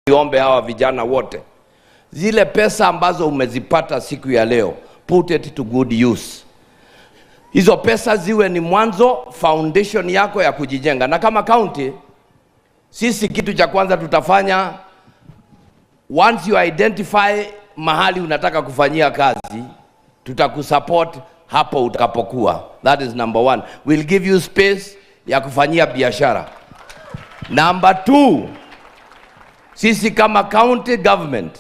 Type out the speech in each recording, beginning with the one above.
niombe hawa vijana wote, zile pesa ambazo umezipata siku ya leo, put it to good use. Hizo pesa ziwe ni mwanzo, foundation yako ya kujijenga. Na kama county, sisi kitu cha kwanza tutafanya, once you identify mahali unataka kufanyia kazi, tutakusupport hapo utakapokuwa. That is number one. We'll give you space ya kufanyia biashara. Number 2, sisi kama county government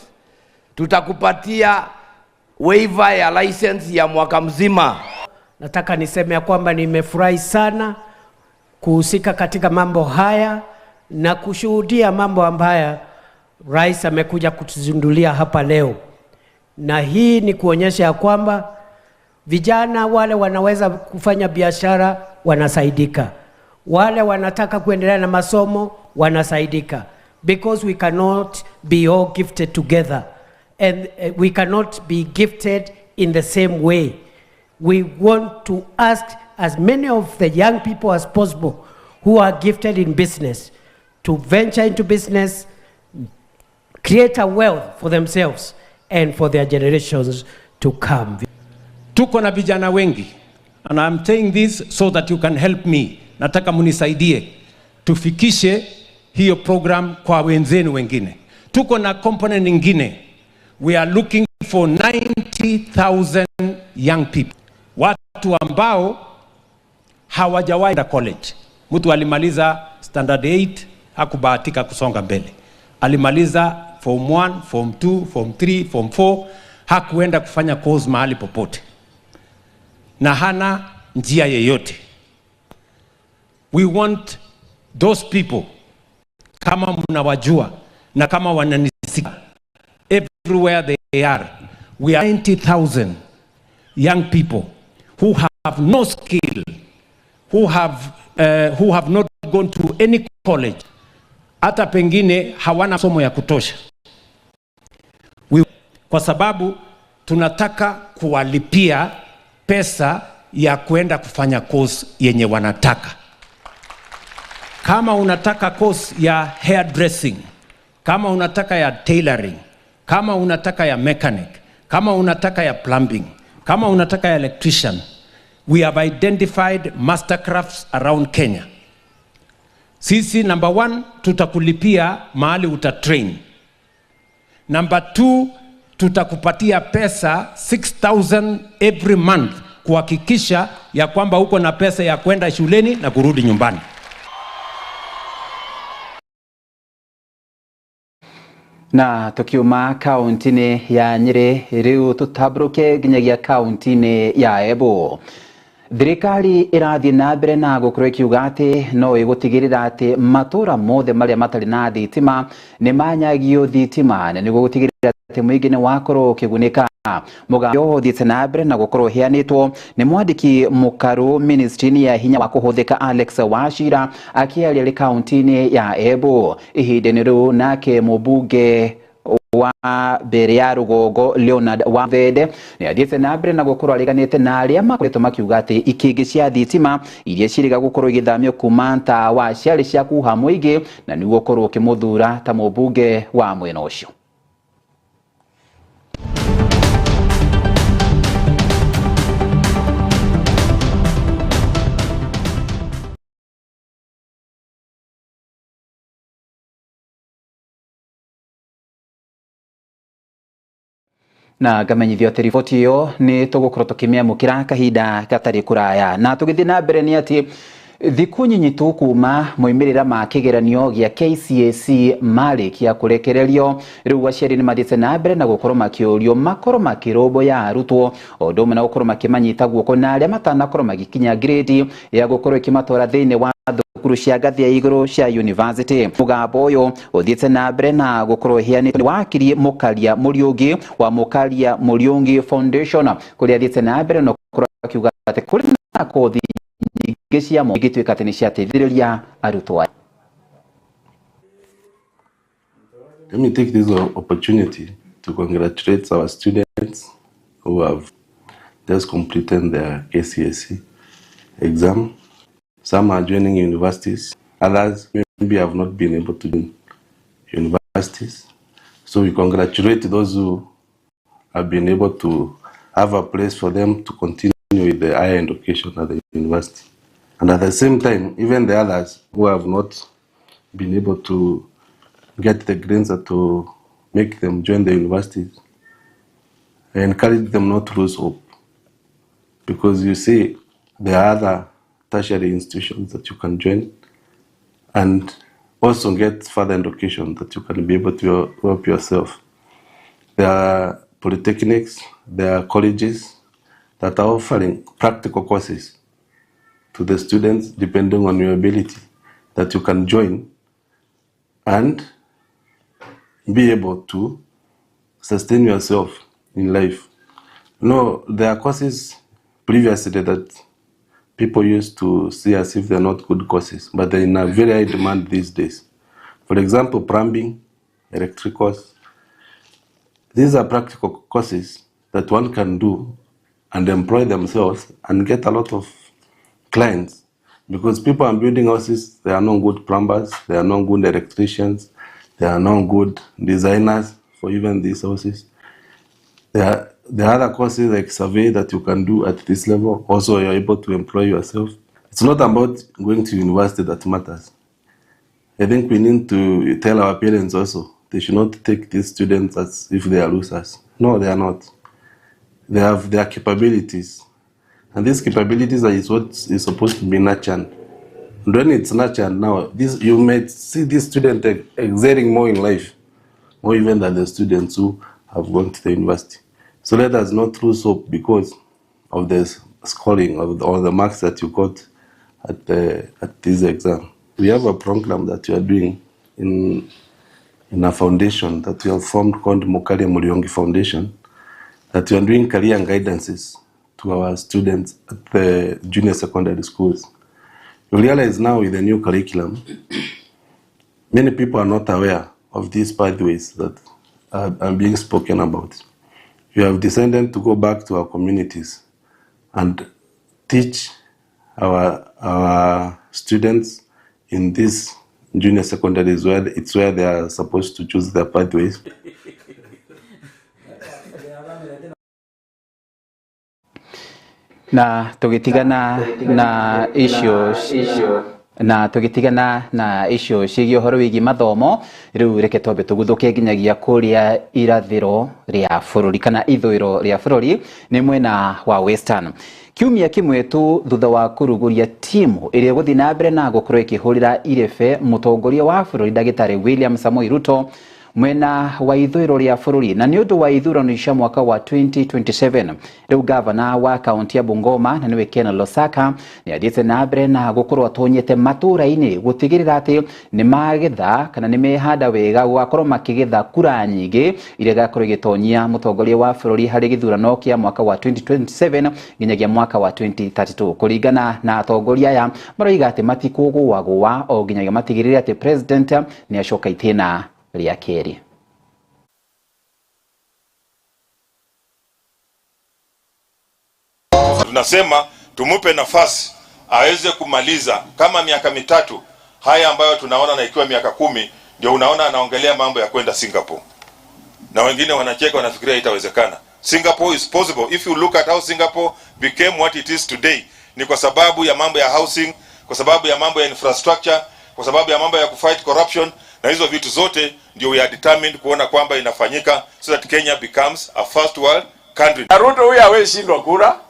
tutakupatia waiver ya license ya mwaka mzima. Nataka niseme ya kwamba nimefurahi sana kuhusika katika mambo haya na kushuhudia mambo ambayo Rais amekuja kutuzindulia hapa leo. Na hii ni kuonyesha ya kwamba vijana wale wanaweza kufanya biashara wanasaidika. Wale wanataka kuendelea na masomo wanasaidika. Because we cannot be all gifted together. And we cannot be gifted in the same way. We want to ask as many of the young people as possible who are gifted in business to venture into business, create a wealth for themselves and for their generations to come. Tuko na vijana wengi, and I'm saying this so that you can help me. Nataka munisaidie tufikishe hiyo program kwa wenzenu wengine. Tuko na component nyingine. We are looking for 90,000 young people. Watu ambao hawajawahi kwenda college. Mtu alimaliza standard 8 hakubahatika kusonga mbele. Alimaliza form 1, form 2, form 3, form 4, hakuenda kufanya course mahali popote. Na hana njia yeyote. We want those people, kama mnawajua na kama wananisikia, everywhere they are, we are 90,000 young people who have no skill, who have not gone to any college, hata pengine hawana somo ya kutosha. Kwa sababu tunataka kuwalipia pesa ya kuenda kufanya course yenye wanataka. Kama unataka course ya hairdressing, kama unataka ya tailoring, kama unataka ya mechanic, kama unataka ya plumbing, kama unataka ya electrician, we have identified mastercrafts around Kenya. Sisi number 1 tutakulipia mahali utatrain. Number 2 tutakupatia pesa 6,000 every month kuhakikisha ya kwamba uko na pesa ya kwenda shuleni na kurudi nyumbani. Na tukiuma kaunti ya Nyeri riu tutabruke nginyagia kaunti ya Embu. Thirikari irathie na mbere na gukorwo ikiuga ati no igutigirira ati matura mothe maria matari na thitima ni manyagio thitima na niguo gutigirira ati muingi ni wakorwo ukigunika. Mugambo yo thiite na mbere na gukorwo hianitwo ni mwandiki mukaru ministry ya hinya wa kuhuthika Alex Wachira akiaria ri kaunti ya Embu. Ihinde riu nake mubunge wa mbere ya Rugongo Leonard Wavede ni athiite na mbere na gukorwo ariganite na aria makoretwo makiuga ati ikingi cia thitima iria ciriga gukorwo igithamio kuma ntawa ciari cia kuha muingi na niguo gukorwo kimuthura ta mubunge wa mwena ucio. Na gamenyithio ati riboti iyo ni tugukorwo tukimiamukira kahinda gatari kuraya na tugithi na mbere ni ati thiku nyinyitu kuma moimirira ma kigeranio gia KCSE marikia kurekererio riu aciari ni mathiite na mbere na gukorwo makiurio makorwo makirobo ya arutwo ondo na gukorwo makimanyita guoko na aria matanakorwo magikinya grade ya gukorwo ikimatwara thiini wa thukuru cia ngathi ya iguru cia university. Mugambo uyu uthiite na mbere na gukorwo hianitwo ni wakiri Mukaria Muriungi wa Mukaria Muriungi Foundation kuria athiite na mbere no gukorwo akiuga ati kuri na kothi cia mo igituika ati ni ciateithiriria arutwo. Let me take this opportunity to congratulate our students who have just completed their KCSE exam. Some are joining universities, others maybe have not been able to join university. universities. So we congratulate those who have been able to have a place for them to continue with the higher education at the university. And at the same time, even the others who have not been able to get the grants to make them join the universities, I encourage them not to lose hope. Because you see, there are other tertiary institutions that you can join and also get further education that you can be able to help yourself. There are polytechnics, there are colleges that are offering practical courses to the students depending on your ability that you can join and be able to sustain yourself in life. No, there are courses previously that people used to see as if they're not good courses, but they're in a very high demand these days. For example, plumbing, electricals. These are practical courses that one can do and employ themselves and get a lot of clients. Because people are building houses, they are not good plumbers, they are not good electricians, they are not good designers for even these houses. There are other courses like survey that you can do at this level. Also, you're able to employ yourself. It's not about going to university that matters. I think we need to tell our parents also, they should not take these students as if they are losers. No, they are not. They have their capabilities. And these capabilities is what is supposed to be nurtured. And when it's nurtured now, you may see this student excelling more in life, more even than the students who have gone to the university. So let us not lose hope because of the scoring or the marks that you got at this exam. We have a program that we are doing in a foundation that we have formed called Mukaria Muriongi Foundation, that we are doing career guidances to our students at the junior secondary schools. You realize now with the new curriculum, many people are not aware of these pathways that are being spoken about. We have decided to go back to our communities and teach our students in these junior secondaries where they are supposed to choose their pathways. Na tugitigana na issues ciĩgiĩ ũhoro wĩgiĩ mathomo, rĩu reke twambe tũguthũke nginyagia kũrĩa irathĩro rĩa bũrũri kana ithũĩro rĩa bũrũri nĩ mwena wa Western. Kiumia kĩmwe tu thutha wa kũrugũria timu ĩrĩa gũthiĩ na mbere na gũkorwo ĩkĩhũrĩra irebe mũtongoria wa bũrũri Ndagĩtarĩ William Samoei Ruto mwena wa ithũĩro rĩa bũrũri, na nĩ ũndũ wa ithurano cia mwaka wa 2027 rĩu gavana wa kaunti ya Bungoma na nĩwe Ken Lusaka nĩ athiĩte na mbere na gũkorwo atonyete matũũra-inĩ gũtigĩrĩra atĩ nĩ magetha kana nĩ mehanda wega gũgakorwo makĩgetha kura nyingĩ iria igakorwo igĩtonyia mũtongoria wa bũrũri harĩ gĩthurano kĩa mwaka wa 2027 nginyagia mwaka wa 2032. Kũringana na atongoria aya maroiga atĩ matikũgũagũa o nginyagia matigĩrĩre atĩ president nĩ acoka itĩna rĩa kerĩ. Tunasema tumupe nafasi aweze kumaliza kama miaka mitatu haya ambayo tunaona, na ikiwa miaka 10 ndio unaona anaongelea mambo ya kwenda Singapore, na wengine wanacheka wanafikiria itawezekana. Singapore is possible. If you look at how Singapore became what it is today, ni kwa sababu ya mambo ya housing, kwa sababu ya mambo ya infrastructure, kwa sababu ya mambo ya kufight corruption, na hizo vitu zote ndio we are determined kuona kwamba inafanyika so that Kenya becomes a first world country. Ruto huyu hawezi shindwa kura.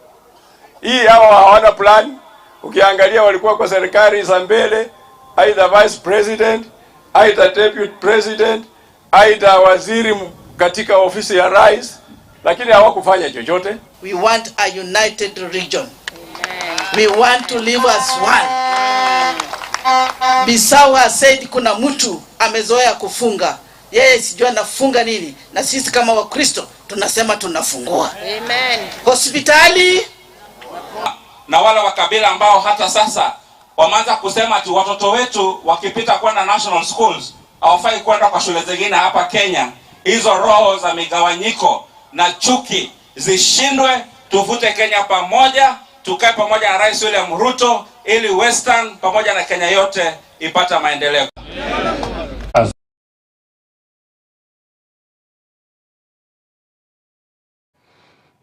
Hii hawa hawana plan. Ukiangalia walikuwa kwa serikali za mbele, either vice president, either deputy president, either waziri katika ofisi ya rais, lakini hawakufanya chochote. We want a united region. We want to live as one. Bisawa said kuna mtu amezoea kufunga. Yeye sijua nafunga nini, na sisi kama Wakristo tunasema tunafungua. Amen. Hospitali na wale wa kabila ambao hata sasa wameanza kusema ati watoto wetu wakipita kwenda national schools hawafai kwenda kwa shule zingine hapa Kenya. Hizo roho za migawanyiko na chuki zishindwe, tuvute Kenya pamoja, tukae pamoja na Rais William Ruto ili Western pamoja na Kenya yote ipata maendeleo.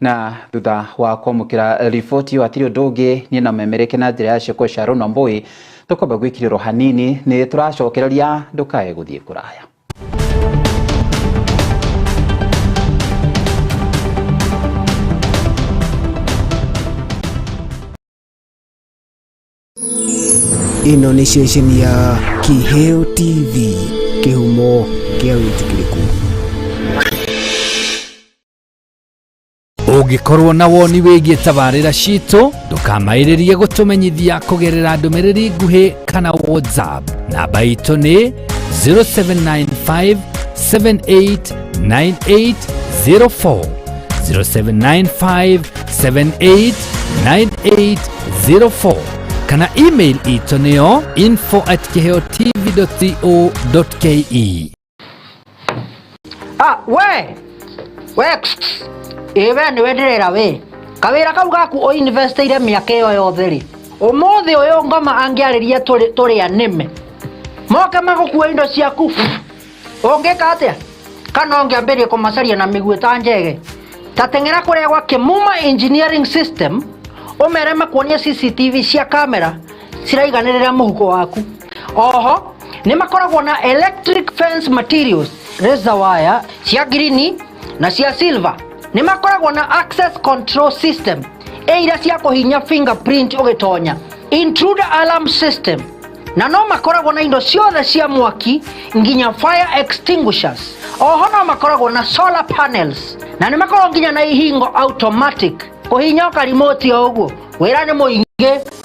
Na thutha wa kwamukira riboti wa tirio ndoge ni na memereke na njira ya Sheko Sharon Wambui tukomba gwikiriro hanini ni turacokereria ndukae guthie kuraya. Ino ni station ya Kiheo TV, kihumo kia witikiriku. Ũngĩkorwo na woni wĩgiĩ tabarĩra citũ ndũkamaĩrĩrie gũtũmenyithia kũgerera ndũmĩrĩri nguhĩ kana WhatsApp. Namba itũ nĩ 0795 789804 0795 789804 kana email itũ nĩyo info@kiheotv.co.ke. Ewe ni wenderera we kawira kau gaku o investire miaka iyo yothe ri umuthi uyu ngoma angiariria turi anime moke magukua indo ciaku ungika atia kana ungiambirie kumacaria na miguu ta njege tatengera kuria gwa Kimuma Engineering System umere makuonia CCTV cia kamera ciraiganirira muhuko waku. Oho ni makoragwo na electric fence materials razor wire cia green na cia silver. Ni makoragwo na access control system eira cia kuhinya fingerprint ugitonya, intruder alarm system, na no makoragwo na indo ciothe cia mwaki nginya fire extinguishers. Oho no makoragwo na solar panels na ni makoragwo nginya na ihingo automatic kuhinya ka remote oguo wira ni muingi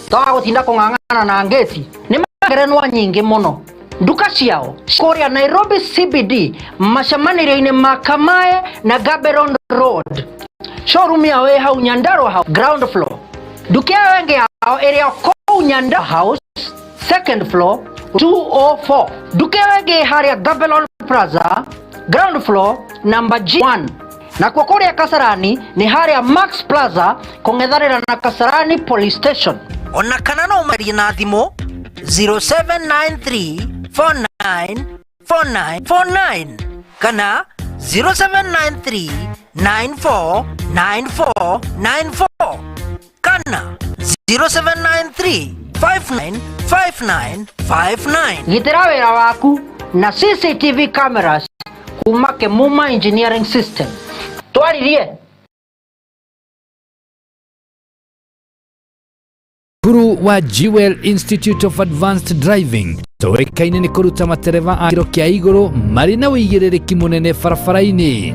twa gutinda kung'ang'ana na ngeti. Ni magerenwa nyingi muno. Duka ciao kuria Nairobi CBD macamanĩrio-inĩ ma Kamae na Gaborone Road. Showroom yao ĩ hau Nyandarua House ground floor. Duka yao ĩngĩ yao ĩrĩ kũu Nyandarua House second floor 204. Duka yao ĩngĩ harĩa Gaborone Plaza ground floor number G1. Na kwa kuria Kasarani ni harĩa Max Plaza kũng'ethanĩra na Kasarani Police Station. Ona kana no ũmarie na thimũ 0793 494949 kana 0793 949494 kana 0793 595959. Gitira wira waku na CCTV cameras kuma Kimuma Engineering System. Twaririe Kuru wa Jewel Institute of Advanced Driving toekaine ni kuruta matereva a kiro kia iguru mari na uigĩrĩrĩki munene barabara-inĩ.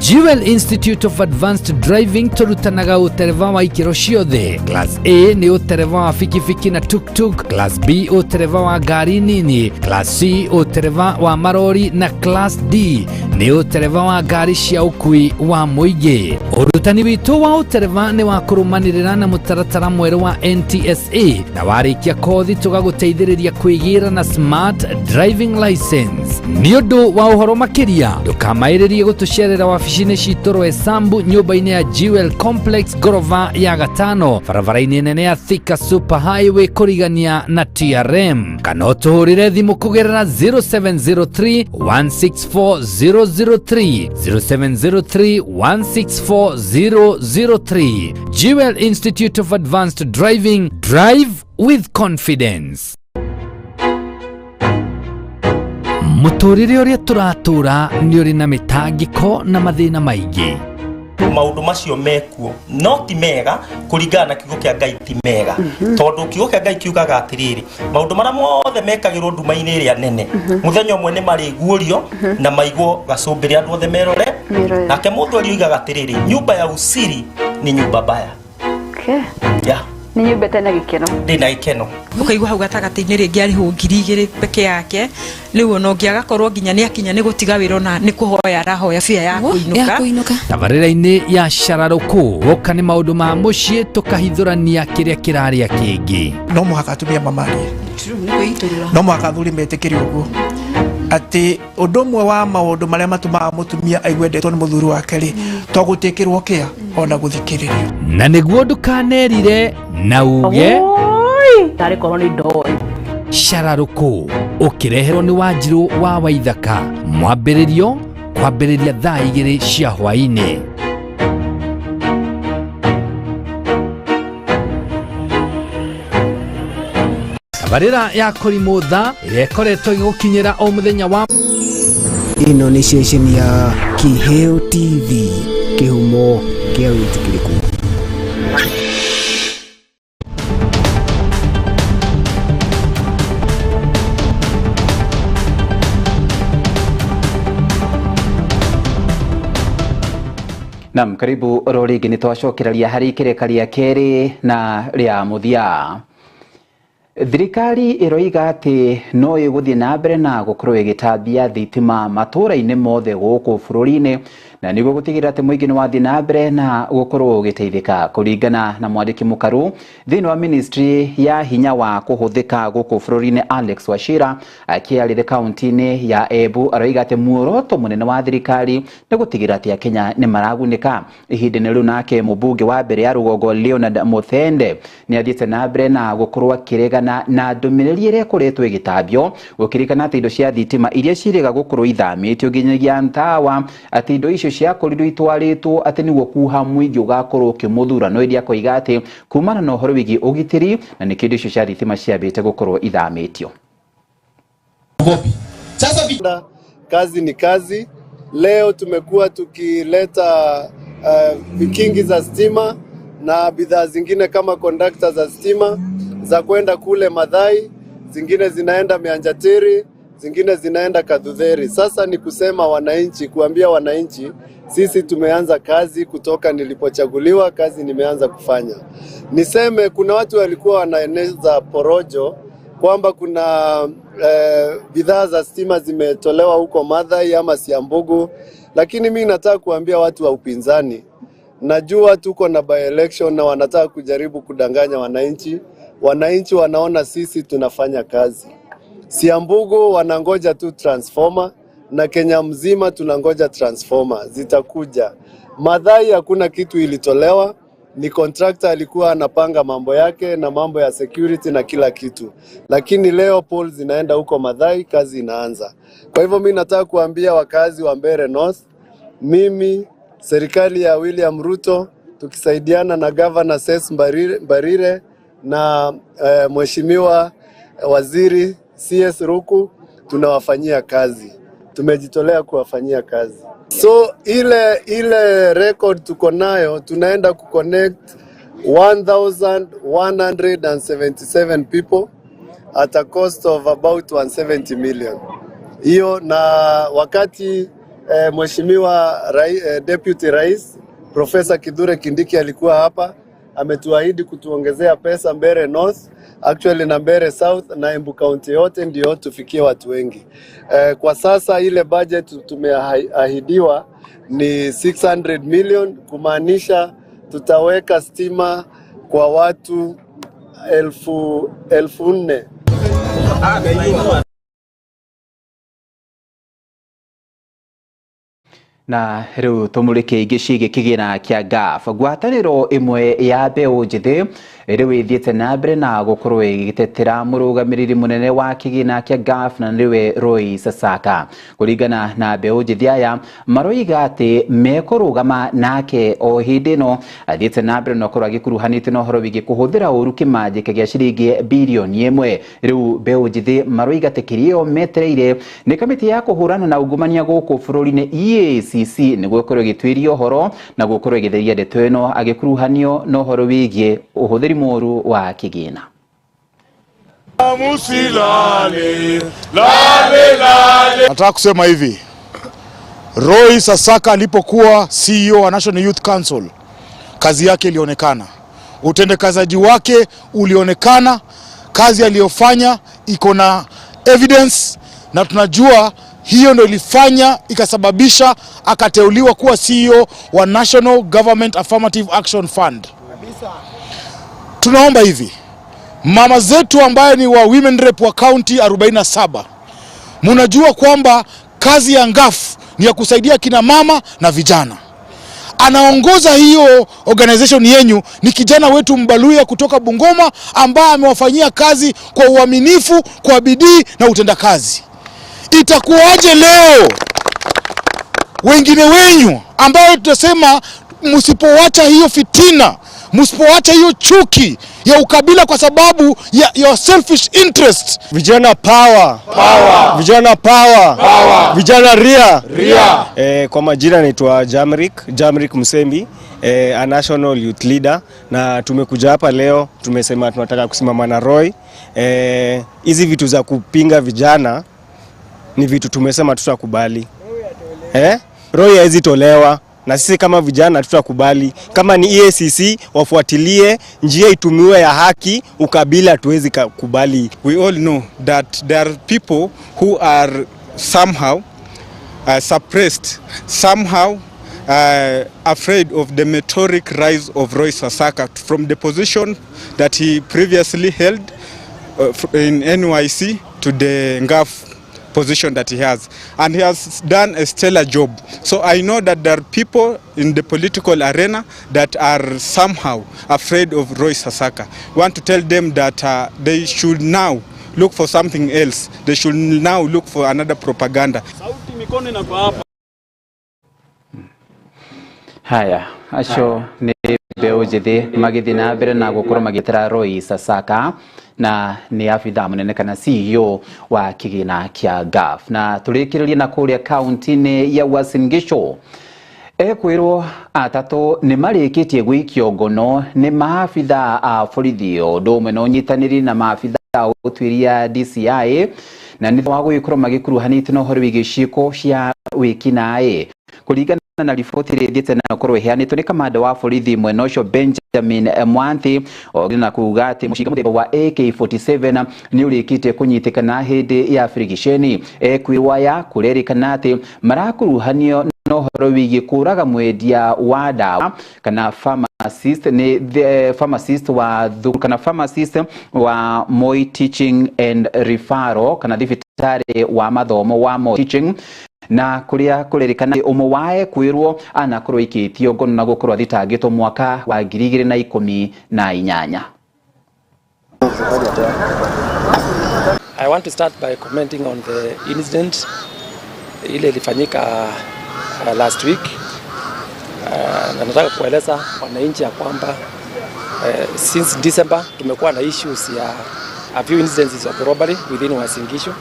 Jewel Institute of Advanced Driving turutanaga utereva wa ikiro ciothe. Class A ni utereva wa fikifiki na tuk-tuk, Class B utereva wa gari nini, Class C utereva wa marori na Class D ni utereva wa gari cia ukui wa muingĩ. Urutani witu wa utereva ni wa kurumanirira na mutaratara mweru wa NTSA na warikia kothi tugaguteithĩrĩria kwĩgĩra na smart driving license. Ni ũndũ wa ũhoro makĩria ndũkamaĩrĩrie gũtũcerera wabici citũ Roysambu nyũmba-inĩ ya Jewel Complex gorofa ya gatano barabara-inĩ nene ya Thika Super Highway kũrigania na TRM kana ũtũhũrĩre thimũ kũgerera 0703 164003 0703 164003. Jewel Institute of Advanced Driving, drive with confidence. Muturire uria turatura ni uri na mitangiko na mathina maingĩ. Maundu macio mekuo no ti mega kuringana na kiugo kia Ngai ti mega tondu kiugo kia Ngai kiugaga atiriri maundu maria mothe mekagirwo nduma-inĩ ĩrĩa nene muthenya ũmwe nĩ marĩguũrio na maigwo gacumbĩrĩ andũ othe merore nake mũndũ arioigaga atiriri nyumba ya usiri ni nyumba mbaya. Yeah. Ni nyumba tena gikeno ndina gikeno ukaigwa hau gatagati-inĩ rĩngĩ arĩ ho 2,000 peke yake rĩu ona ũngĩagakorwo nginya nĩ akinya nĩ gũtiga wĩra ona nĩ kũhoya arahoya bia ya kũinũka tabarĩra-inĩ ya Shararũkũ gũka nĩ maũndũ ma mũciĩ tũkahithũrania kĩrĩa kĩrarĩa kĩngĩ. No mũhaka atumia mamarie, no mũhaka athuri metĩkĩre ũguo atĩ ũndũ ũmwe wa maũndũ marĩa matũmaga mũtumia aigue endetwo nĩ mũthuri wake rĩ to gũtĩkĩrwo kĩa ona gũthikĩrĩrio. Na nĩguo ndũkanerire na uge tarĩ korwo nĩ ndoĩ. Shararũkũ ũkĩreherwo nĩ Wanjirũ wa Waithaka mwambĩrĩrio kwambĩrĩria thaa 2 cia hwaĩ-inĩ. tabarĩra ya kũrimũtha ĩrĩa ĩkoretwo ĩgũkinyĩra o mũthenya wa ĩno nĩ ceceni ya Kĩheo TV, kĩhumo kĩa wĩtĩkĩrĩku. Nam, karibu rorigi ni twacokeraria hari kirekaria keri na ria muthia. Thirikari iroiga ati no iguthie na mbere na gukorwo igitambia thitima matura-ini mothe guku bururi-ini na niguo gutigira ati muingi ni wathie na mbere na gukorwo ugiteithika. Kuringana na mwandiki mukaru thiini wa ministry ya hinya wa kuhuthika guku bururi-ini Alex Wachira akiarire kaunti-ini ya Embu aroiga ati muoroto munene wa thirikari ni gutigira ati Kenya ni maragunika. Ihinda-ini riu nake mubunge wa mbere ya Rugongo Leonard Muthende ni athiite na mbere na gukorwo akiregana na ndumiriri iria ikoretwo igitambio gukirikana ati indo cia thitima iria ciriga gukorwo ithamitio nginyagia Ntawa ati indo icio cia koridoro itwaritwo ati niguo kuha muingi ugakorwo ukimuthura no iria koiga ati kumana na uhoro wigi ugitiri na ni kindu icio cia thitima ciambite gukorwo ithamitio. Sasa kazi ni kazi. Leo tumekuwa tukileta vikingi za stima na bidhaa zingine kama conductor za stima za kwenda kule Madhai, zingine zinaenda Mianjatiri, zingine zinaenda Kadhutheri. Sasa ni kusema wananchi, kuambia wananchi, sisi tumeanza kazi kutoka nilipochaguliwa, kazi nimeanza kufanya. Niseme kuna watu walikuwa wanaeneza porojo kwamba kuna bidhaa za stima zimetolewa huko Madhai ama Siambugu, lakini mimi nataka kuambia watu wa upinzani, najua tuko na by election na wanataka kujaribu kudanganya wananchi. Wananchi wanaona sisi tunafanya kazi. Siambugu wanangoja tu transformer na Kenya mzima tunangoja transformer zitakuja. Madhai hakuna kitu ilitolewa, ni contractor alikuwa anapanga mambo yake na mambo ya security na kila kitu. Lakini leo polls zinaenda huko Madhai, kazi inaanza. Kwa hivyo mimi nataka kuambia wakazi wa Mbeere North, mimi serikali ya William Ruto tukisaidiana na Governor Ses Mbarire na mheshimiwa waziri CS Ruku tunawafanyia kazi. Tumejitolea kuwafanyia kazi. So ile record tuko nayo, tunaenda kuconnect 1177 people at a cost of about 170 million. Hiyo na wakati mheshimiwa deputy rais Professor Kithure Kindiki alikuwa hapa, ametuahidi kutuongezea pesa Mbeere North, actually na Mbeere South na Embu County yote ndio tufikie watu wengi. Kwa sasa ile budget tumeahidiwa ni 600 million, kumaanisha tutaweka stima kwa watu 4,000. Na riu tumurike igicigi kigina kia GAF ngwataniro imwe ya mbeu njithi riu ithiete na mbere na gukorwo igitetera murugamiriri munene wa kigina kia GAF na niwe Roy Sasaka. Kuringana na mbeu njithi aya maroiga ati mekurugama nake o hindi no athiete na mbere no korwo agikuruhanite no horo wigi kuhuthira uru kimanjike gia ciringi bilioni 1. Riu mbeu njithi maroiga ati kirio metereire ni kamiti ya kuhurana na ungumania guku bururi-ini EACC niguo korwo gitwirio horo na gukorwo githeria ndeto ino agikuruhanio no horo wigie uhuthiri moru wa kigina. Nataka kusema hivi, Roy Sasaka alipokuwa CEO wa National Youth Council, kazi yake ilionekana, utendekazaji wake ulionekana, kazi aliyofanya iko na evidence na tunajua hiyo ndio ilifanya ikasababisha akateuliwa kuwa CEO wa National Government Affirmative Action Fund. Tunaomba hivi, mama zetu ambaye ni wa women rep wa county 47, mnajua kwamba kazi ya GAF ni ya kusaidia kina mama na vijana. Anaongoza hiyo organization yenyu ni kijana wetu Mbaluya kutoka Bungoma ambaye amewafanyia kazi kwa uaminifu, kwa bidii na utendakazi. Itakuwaje leo wengine wenyu ambao tutasema msipoacha hiyo fitina, msipoacha hiyo chuki, ya ukabila kwa sababu ya your selfish interest. Vijana power. Power. Vijana power. Power. Vijana ria. Ria. Kwa majina naitwa Jamrik Musembi, a national youth leader, na tumekuja hapa leo tumesema tunataka kusimama na Roy. Hizi vitu za kupinga vijana ni vitu tumesema tutakubali. Roy haizi tolewa. Na sisi kama vijana tutakubali. Kama ni EACC wafuatilie njia itumiwe ya haki, ukabila tuwezi kubali. We all know that there are people who are somehow suppressed, somehow afraid of the meteoric rise of Roy Sasaka from the position that he previously held in NYC to the NGAF position that he has, and he has done a stellar job. So I know that there are people in the political arena that are somehow afraid of Roy Sasaka. I want to tell them that they should now look for something else. They should now look for another propaganda. Haya, acio ni mbeu njithi magithi na mbere na gukorwo magitira Roy Sasaka, na ni afitha munene kana CEO wa kigina kia GAF. Na turikiriria na kuria kaunti-ini ya Uasin Gishu, ekwirwo atatu ni marikitie gwikio ngono ni maafitha a borithi ndumwe no nyitaniri na maafitha a utwiria DCI, na ni wa guikorwo magikuruhanite no hori wigiciko cia wikinae. Kuringana na riboti rithiite na korwo iheanitwo ni kamanda wa borithi mwena ucio Benjamin Mwanthi, ogina kuuga ati mushinga muthemba wa AK47 ni urikite kunyitikana hindi ya frigisheni. Ekwirwa ya kurerikana ati marakuruhanio no horo wigi kuraga mwendia wa dawa kana pharmacist ni the pharmacist wa Moi Teaching and Referral kana thibitari wa mathomo wa Moi Teaching, na kuria kurerikana umwe wae kwirwo anakorwo ikitio ngono na gukorwo thitangitwo mwaka wa 2018. I want to start by commenting on the incident ile ilifanyika last week. Na nataka kueleza wananchi ya kwamba since December tumekuwa na issues ya a few incidents of robbery within Uasin Gishu,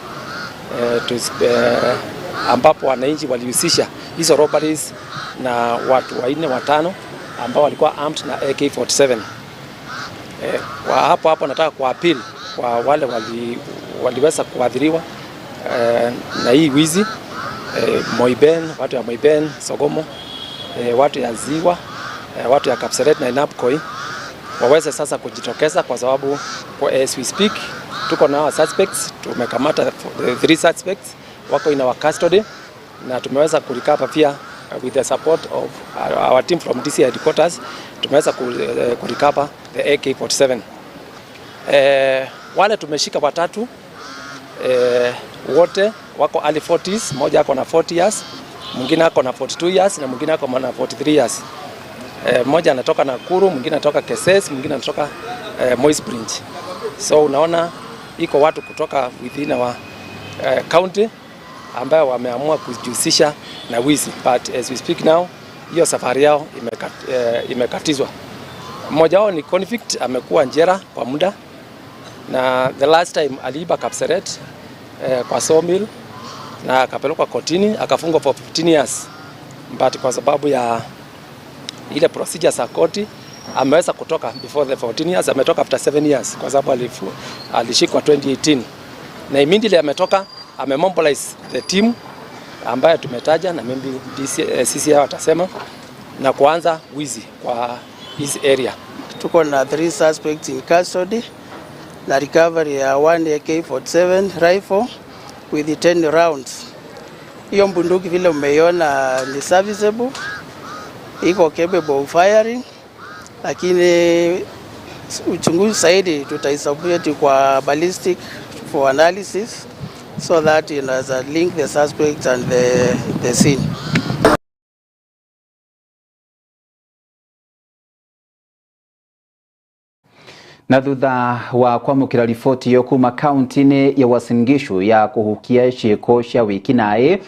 ambapo wananchi walihusisha hizo robberies na watu 4-5 ambao walikuwa armed na AK47. Kwa hapo nataka kuappeal kwa wale waliweza kuadhiriwa na hii wizi, Moiben, watu ya Moiben, Sogomo, watu ya Ziwa, watu ya Kapseret na Inapkoi waweze sasa kujitokeza, kwa sababu as we speak tuko na our suspects. Tumekamata 3 suspects wako in our custody, na tumeweza kulikapa pia with the support of our team from DC headquarters tumeweza kulikapa the AK47. Wale tumeshika watatu wote wako early 40s, mmoja ako na 40 years, mwingine ako na 42 years na mwingine ako na 43 years. Mmoja anatoka Nakuru, mwingine anatoka Keses, mwingine anatoka Moi's Bridge. So unaona iko watu kutoka within our county ambao wameamua kujihusisha na wizi, but as we speak now hiyo safari yao imekatizwa. Mmoja wao ni convict, amekuwa njera kwa muda, na the last time aliiba Kapseret kwa sawmill na akapelekwa kotini akafungwa for 15 years, but kwa sababu ya ile procedure za koti ameweza kutoka before the 14 years, ametoka after 7 years kwa sababu alishikwa 2018, na immediately ametoka amemobilize the team ambayo tumetaja na maybe CCI watasema, na kuanza wizi kwa this area. Tuko na 3 suspects in custody na recovery ya 1 AK47 rifle with 10 rounds. Hiyo bunduki vile umeiona ni serviceable, iko capable of firing, lakini uchunguzi zaidi tutaisubmit kwa ballistic for analysis so that it has a link the suspect and the scene. Na thutha wa kwamukira riboti yo kuma kaunti-ini ya Uasin Gishu ya kuhukia ciiko cia wikinae,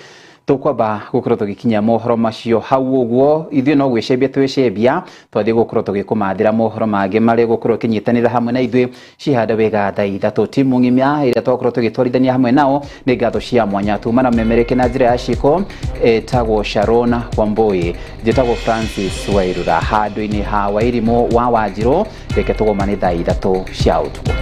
tukwamba gukorwo tugikinya mohoro macio hau uguo ithuĩ no gwĩcembia twĩcembia twathie gukorwo tugikumathira mohoro mangĩ marĩa gukorwo kinyitanĩra hamwe na ithuĩ cihanda wega thaa ithatũ. Timu ng'imya ĩrĩa twakorwo tũgĩtwarithania hamwe nao nĩ ngatho cia mwanya tuma na memereke na njĩra ya ciko etagwo Sharon Wambui, njĩtagwo Francis Wairura handũ-inĩ ha Wairimũ wa Wanjirũ. Reke tũgomane thaa ithatũ cia ũtukũ.